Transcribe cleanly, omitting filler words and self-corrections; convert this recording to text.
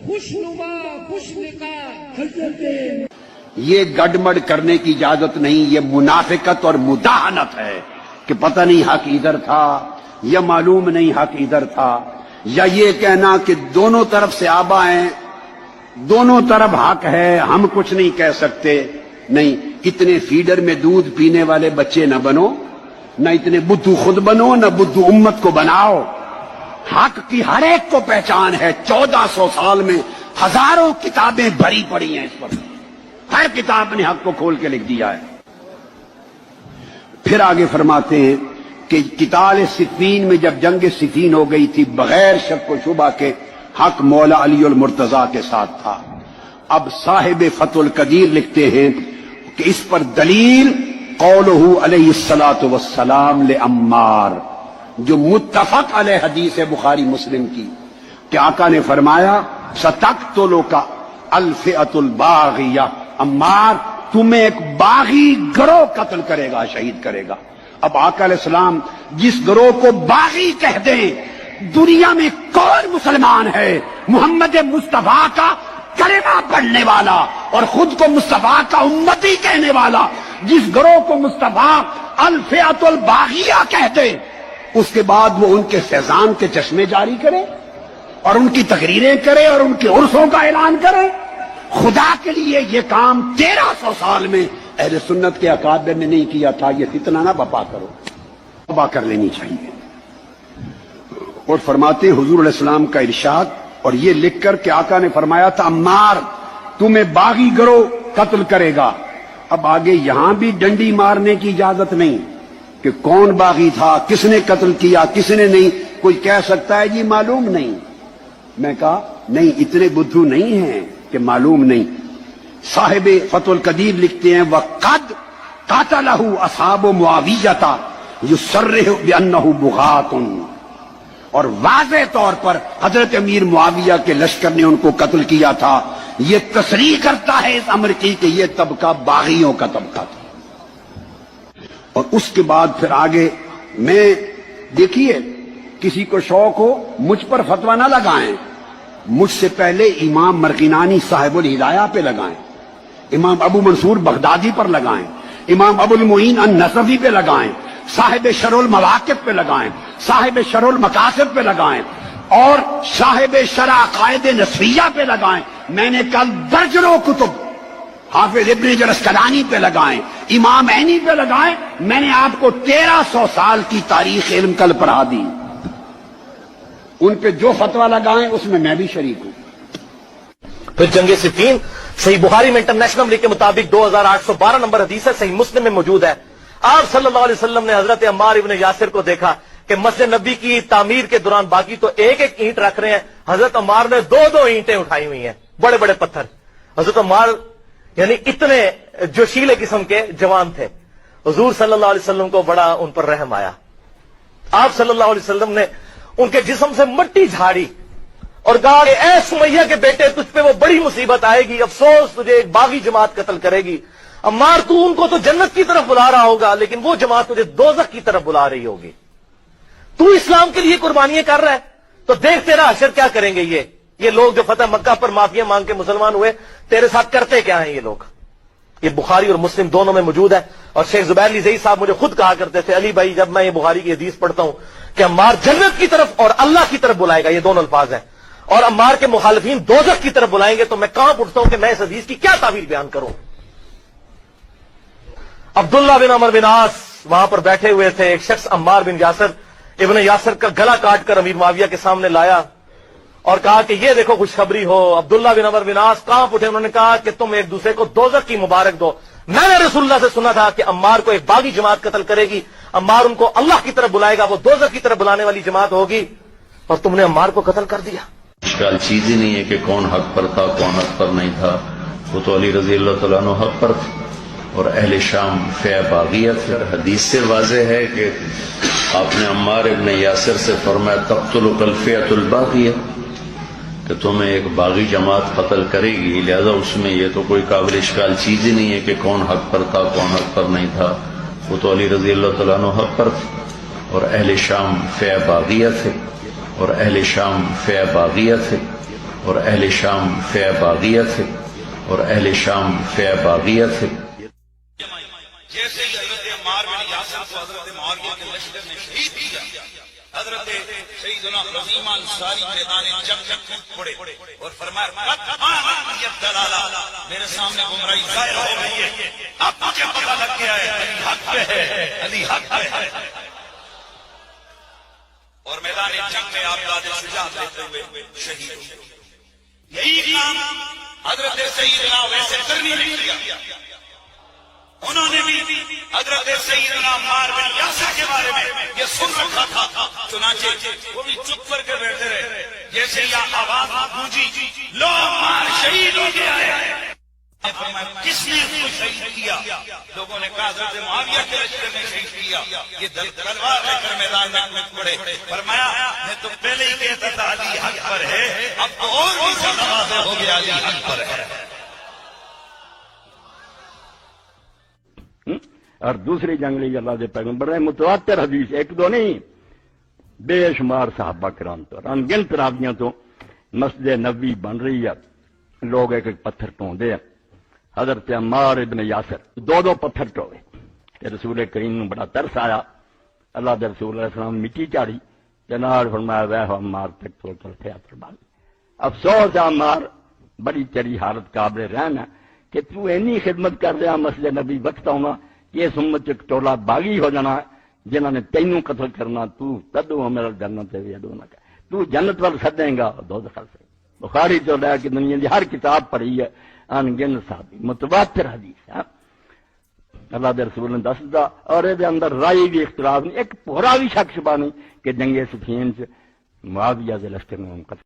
خوشنما خوشنقا حضرت یہ گڑمڑ کرنے کی اجازت نہیں، یہ منافقت اور مداہنت ہے کہ پتہ نہیں حق ادھر تھا یا معلوم نہیں حق ادھر تھا، یا یہ کہنا کہ دونوں طرف سے آبا ہیں، دونوں طرف حق ہے، ہم کچھ نہیں کہہ سکتے۔ نہیں، اتنے فیڈر میں دودھ پینے والے بچے نہ بنو، نہ اتنے بدھو خود بنو، نہ بدھو امت کو بناؤ۔ حق کی ہر ایک کو پہچان ہے، 1400 سال میں ہزاروں کتابیں بھری پڑی ہیں اس پر، ہر کتاب نے حق کو کھول کے لکھ دیا ہے۔ پھر آگے فرماتے ہیں کہ قتال صفین میں جب جنگ صفین ہو گئی تھی، بغیر شک و شبہ کے حق مولا علی المرتضیٰ کے ساتھ تھا۔ اب صاحب فتح القدیر لکھتے ہیں کہ اس پر دلیل قولہ علیہ الصلاۃ والسلام لعمار، جو متفق علیہ حدیث ہے بخاری مسلم کی، کہ آقا نے فرمایا ستقتلک الفئۃ الباغیہ، عمار تمہیں ایک باغی گروہ قتل کرے گا، شہید کرے گا۔ اب آقا علیہ السلام جس گروہ کو باغی کہہ دیں، دنیا میں کون مسلمان ہے محمد مصطفیٰ کا کلمہ پڑھنے والا اور خود کو مصطفیٰ کا امتی کہنے والا، جس گروہ کو مصطفیٰ الفئۃ الباغیہ کہہ دے، اس کے بعد وہ ان کے فیضان کے چشمے جاری کرے اور ان کی تقریریں کرے اور ان کے عرسوں کا اعلان کرے؟ خدا کے لیے یہ کام 1300 سال میں اہل سنت کے اکابر نے نہیں کیا تھا، یہ فتنہ نہ بپا کرو، توبہ کر لینی چاہیے۔ اور فرماتے ہیں حضور علیہ السلام کا ارشاد، اور یہ لکھ کر کہ آقا نے فرمایا تھا عمار تمہیں باغی گروہ قتل کرے گا۔ اب آگے یہاں بھی ڈنڈی مارنے کی اجازت نہیں کہ کون باغی تھا، کس نے قتل کیا، کس نے نہیں۔ کوئی کہہ سکتا ہے جی معلوم نہیں، میں کہا نہیں، اتنے بدھو نہیں ہیں کہ معلوم نہیں۔ صاحب فتح القدیر لکھتے ہیں وَقَدْ قَتَلَهُ أَصْحَابُ مُعَاوِيَةَ يُصَرِّحُ بِأَنَّهُ بُغَاةٌ، اور واضح طور پر حضرت امیر معاویہ کے لشکر نے ان کو قتل کیا تھا۔ یہ تصریح کرتا ہے اس امر کی کہ یہ طبقہ باغیوں کا طبقہ تھا۔ اور اس کے بعد پھر آگے میں دیکھیے، کسی کو شوق ہو مجھ پر فتویٰ نہ لگائیں، مجھ سے پہلے امام مرغینانی صاحب الہدایہ پہ لگائیں، امام ابو منصور بغدادی پر لگائیں، امام ابو المعین النصفی پہ لگائیں، صاحب شرح المواقف پہ لگائیں، صاحب شرح المقاصد پہ لگائیں، اور صاحب شرح عقائد نصفیہ پہ لگائیں۔ میں نے کل درجنوں کتب حافظ ابن جرسکلانی پہ لگائیں، امام عینی پہ لگائیں۔ میں نے آپ کو 1300 سال کی تاریخ علم کل پڑھا دی، ان پہ جو فتویٰ لگائیں اس میں بھی شریک ہوں۔ پھر جنگ صفین صحیح بخاری میں انٹرنیشنل نمبر کے مطابق 2812 نمبر حدیث ہے، صحیح مسلم میں موجود ہے۔ آپ صلی اللہ علیہ وسلم نے حضرت عمار ابن یاسر کو دیکھا کہ مسجد نبی کی تعمیر کے دوران باقی تو ایک ایک اینٹ رکھ رہے ہیں، حضرت عمار نے 2 اینٹیں اٹھائی ہوئی ہیں، بڑے بڑے پتھر۔ حضرت عمار یعنی اتنے جوشیلے قسم کے جوان تھے، حضور صلی اللہ علیہ وسلم کو بڑا ان پر رحم آیا۔ آپ صلی اللہ علیہ وسلم نے ان کے جسم سے مٹی جھاڑی اور کہا کہ اے سمیہ کے بیٹے، تجھ پہ وہ بڑی مصیبت آئے گی، افسوس تجھے ایک باغی جماعت قتل کرے گی۔ عمار تو ان کو تو جنت کی طرف بلا رہا ہوگا، لیکن وہ جماعت تجھے دوزخ کی طرف بلا رہی ہوگی۔ تو اسلام کے لیے قربانیاں کر رہا ہے تو دیکھ تیرا حشر کیا کریں گے یہ لوگ جو فتح مکہ پر معافیاں مانگ کے مسلمان ہوئے، تیرے ساتھ کرتے کیا ہیں یہ لوگ۔ یہ بخاری اور مسلم دونوں میں موجود ہے۔ اور شیخ زبیر علی زئی صاحب مجھے خود کہا کرتے تھے، علی بھائی جب میں یہ بخاری کی حدیث پڑھتا ہوں کہ عمار جنت کی طرف اور اللہ کی طرف بلائے گا، یہ دونوں الفاظ ہیں، اور عمار کے مخالفین دوزخ کی طرف بلائیں گے، تو میں کہاں اٹھتا ہوں کہ میں اس حدیث کی کیا تعویل بیان کروں۔ عبداللہ بن عمر بن عاص وہاں پر بیٹھے ہوئے تھے، ایک شخص عمار بن یاسر ابن یاسر کا گلا کاٹ کر امیر معاویہ کے سامنے لایا اور کہا کہ یہ دیکھو خوشخبری ہو۔ عبداللہ بن عمر بن عاص کہاں اٹھے، انہوں نے کہا کہ تم ایک دوسرے کو دوزخ کی مبارک دو۔ میں نے رسول اللہ سے سنا تھا کہ عمار کو ایک باغی جماعت قتل کرے گی، عمار ان کو اللہ کی طرف بلائے گا، وہ دوزخ کی طرف بلانے والی جماعت ہوگی، اور تم نے عمار کو قتل کر دیا۔ اشکال چیز ہی نہیں ہے کہ کون حق پر تھا کون حق پر نہیں تھا، وہ تو علی رضی اللہ تعالیٰ عنہ حق پر تھے اور اہل شام فیع باغیہ تھے۔ حدیث سے واضح ہے کہ آپ نے عمار ابن یاسر سے فرمایا تقتلک الفئۃ الباغیہ، کہ تمہیں ایک باغی جماعت قتل کرے گی، لہذا اس میں یہ تو کوئی قابل اشکال چیز ہی نہیں ہے کہ کون حق پر تھا کون حق پر نہیں تھا، وہ تو علی رضی اللہ تعالیٰ عنہ حق پر تھے اور اہل شام فیع باغیہ تھے اور اہل شام فیع باغیہ تھے اور اہل شام فیع باغیہ تھے اور اہل شام فیع باغیہ تھے. جیسے ہی حضرت عمار بن یاسر کو حضرت معاویہ کے لشکر نے شہید کیا، حضرت سیدنا رضیم انصاری میدان جنگ میں کود پڑے اور فرمایا میرے سامنے گمراہی ظاہر ہو گئی ہے، اب مجھے پتہ لگ گیا ہے علی حق پہ ہے، علی حق پہ ہے. اور میدان جنگ میں آپ داد شجاعت لیتے ہوئے شہید ہوئے. یہی کام حضرت سیدنا ویسے کرنی نہیں کیا. انہوں نے بھی حضرت سیدنا عمار بن یاسر کے بارے میں یہ سن رکھا تھا، چنانچہ وہ بھی چپ کر کے بیٹھے رہے. جیسے یہ آواز گونجی لو عمار شہید ہو گیا ہے، کس نے اس کو شہید کیا؟ لوگوں نے کہا حضرت معاویہ کے لشکر نے شہید کیا. یہ تلوار لے کر میدان میں کود پڑے. فرمایا میں تو پہلے ہی کہتا تھا علی حق پر ہے، اب تو اور بھی زیادہ واضح ہو گیا علی حق پر ہے. اور دوسری جنگ لی اللہ کے پیغمبر نے متواتر حدیث، ایک دو نہیں، بے شمار صحابہ کرام تو انگنت راویاں تو مسجد نبوی بن رہی ہے، لوگ ایک ایک پتھر ٹوندے ہیں. حضرت عمار ابن یاسر دو پتھر ٹوئے کہ رسول کریم نے بڑا ترس آیا. اللہ کے رسول علیہ السلام مٹی چاڑی جناب فرمایا وے عمار تک تو چلتے فرمان. افسوس ہے عمار بڑی چڑی حالت قابل رحم ہے کہ تو اینی خدمت کر رہا مسجد نبی وقت آنا کہ اس امت چ ٹولا باغی ہو جانا جنہوں نے تینوں قتل کرنا، تو تدو میرا جنت نہ کر، تو جنت وال سدیں گا دوزخ سے. بخاری تو لے کے دنیا کی ہر کتاب پڑھی ہے، ان گن صحابی متواتر حدیث ہے. اللہ دے رسول نے دس دا اور یہ اندر رائے بھی اختلاف نہیں، ایک پورا بھی شک شبہ نہیں کہ جنگ صفین سے معاویہ دے لشکر نے قتل